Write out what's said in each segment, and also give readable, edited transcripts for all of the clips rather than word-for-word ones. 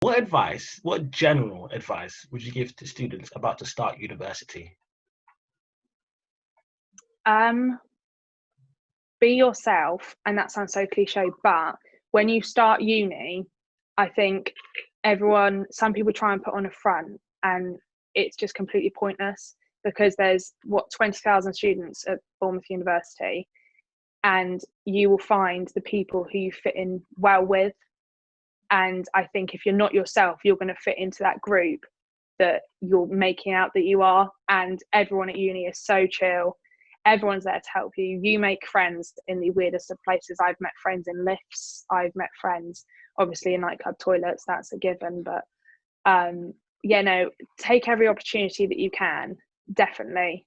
What general advice would you give to students about to start university? Be yourself, and that sounds so cliche, but when you start uni, I think some people try and put on a front, and it's just completely pointless, because there's 20,000 students at Bournemouth University, and you will find the people who you fit in well with. And I think if you're not yourself, you're going to fit into that group that you're making out that you are. And everyone at uni is so chill. Everyone's there to help you. You make friends in the weirdest of places. I've met friends in lifts. I've met friends, obviously, in nightclub toilets. That's a given. But take every opportunity that you can. Definitely.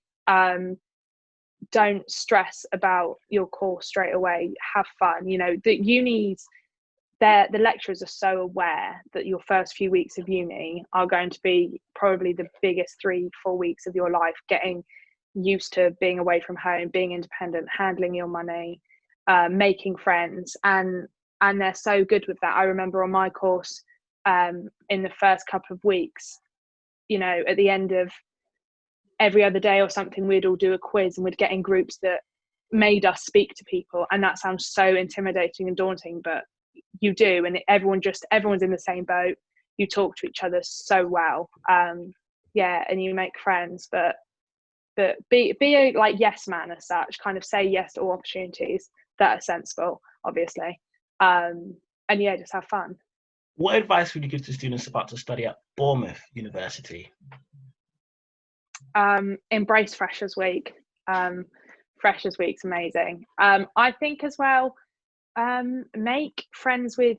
Don't stress about your course straight away. Have fun. The lecturers are so aware that your first few weeks of uni are going to be probably the biggest 3-4 weeks of your life, getting used to being away from home, being independent, handling your money, making friends, and they're so good with that. I remember on my course, in the first couple of weeks, at the end of every other day or something, we'd all do a quiz, and we'd get in groups that made us speak to people. And that sounds so intimidating and daunting, but you do, and everyone's in the same boat. You talk to each other so well, and you make friends, but be a yes man as such. Kind of say yes to all opportunities that are sensible, obviously, just have fun. What advice would you give to students about to study at Bournemouth University? Embrace Freshers Week. Freshers Week's amazing. I think as well, make friends with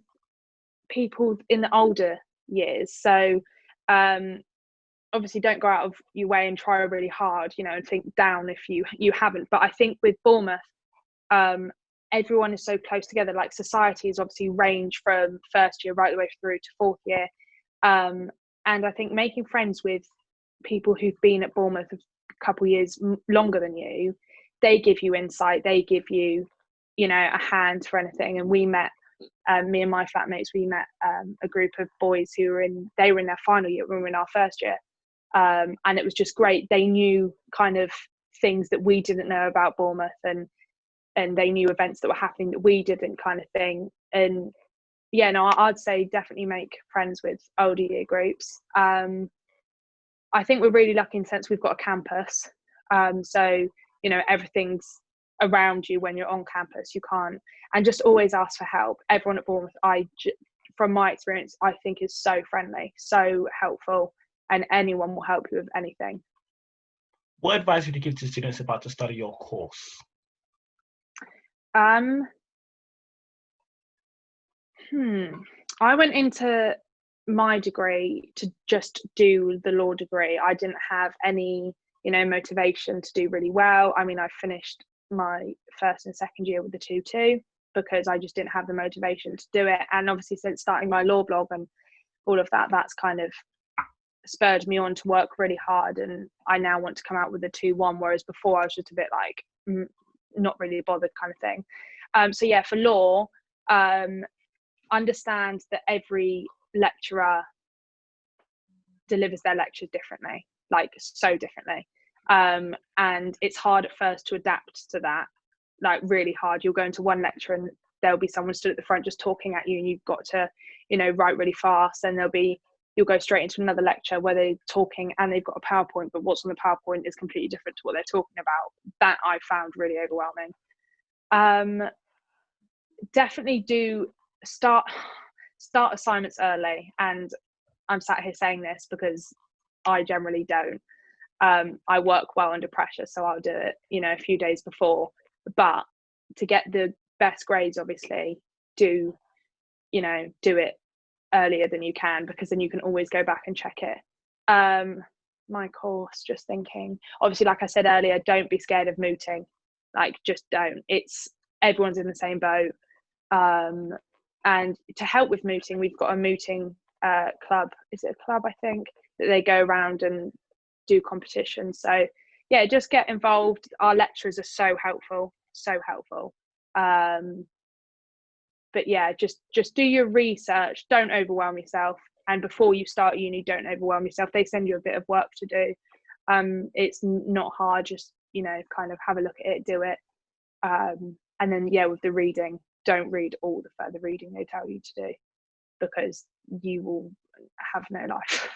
people in the older years. So obviously don't go out of your way and try really hard, and think down if you haven't. But I think with Bournemouth, everyone is so close together. Like, societies obviously range from first year right the way through to fourth year. And I think making friends with people who've been at Bournemouth a couple years longer than you, they give you insight, they give you, a hand for anything. And we met, me and my flatmates, we met a group of boys who were in their final year when we were in our first year. And it was just great. They knew kind of things that we didn't know about Bournemouth, and they knew events that were happening that we didn't, kind of thing. And I'd say definitely make friends with older year groups. I think we're really lucky in the sense we've got a campus. So, everything's around you when you're on campus. You can't, and just always ask for help. Everyone at Bournemouth, from my experience, I think is so friendly, so helpful, and anyone will help you with anything. What advice would you give to students about to study your course? I went into my degree to just do the law degree. I didn't have any, motivation to do really well. I mean, I finished my first and second year with the 2-2 because I just didn't have the motivation to do it. And obviously, since starting my law blog and all of that, that's kind of spurred me on to work really hard. And I now want to come out with a 2-1, whereas before I was just a bit like not really bothered, kind of thing. For law, understand that every lecturer delivers their lectures differently, like so differently. And it's hard at first to adapt to that, like really hard. You'll go into one lecture and there'll be someone stood at the front just talking at you, and you've got to, write really fast. And you'll go straight into another lecture where they're talking and they've got a PowerPoint, but what's on the PowerPoint is completely different to what they're talking about. That I found really overwhelming. Definitely do start assignments early. And I'm sat here saying this because I generally don't. I work well under pressure, so I'll do it, a few days before. But to get the best grades, obviously, do it earlier than you can, because then you can always go back and check it. My course, just thinking, obviously, like I said earlier, don't be scared of mooting. Like, just don't. Everyone's in the same boat. And to help with mooting, we've got a mooting club. Is it a club? I think that they go around and do competitions. So yeah, just get involved. Our lecturers are so helpful. But yeah, just do your research. Don't overwhelm yourself. And before you start uni, don't overwhelm yourself. They send you a bit of work to do. It's not hard, just, you know, kind of have a look at it, do it. And then, yeah, with the reading, don't read all the further reading they tell you to do, because you will have no life.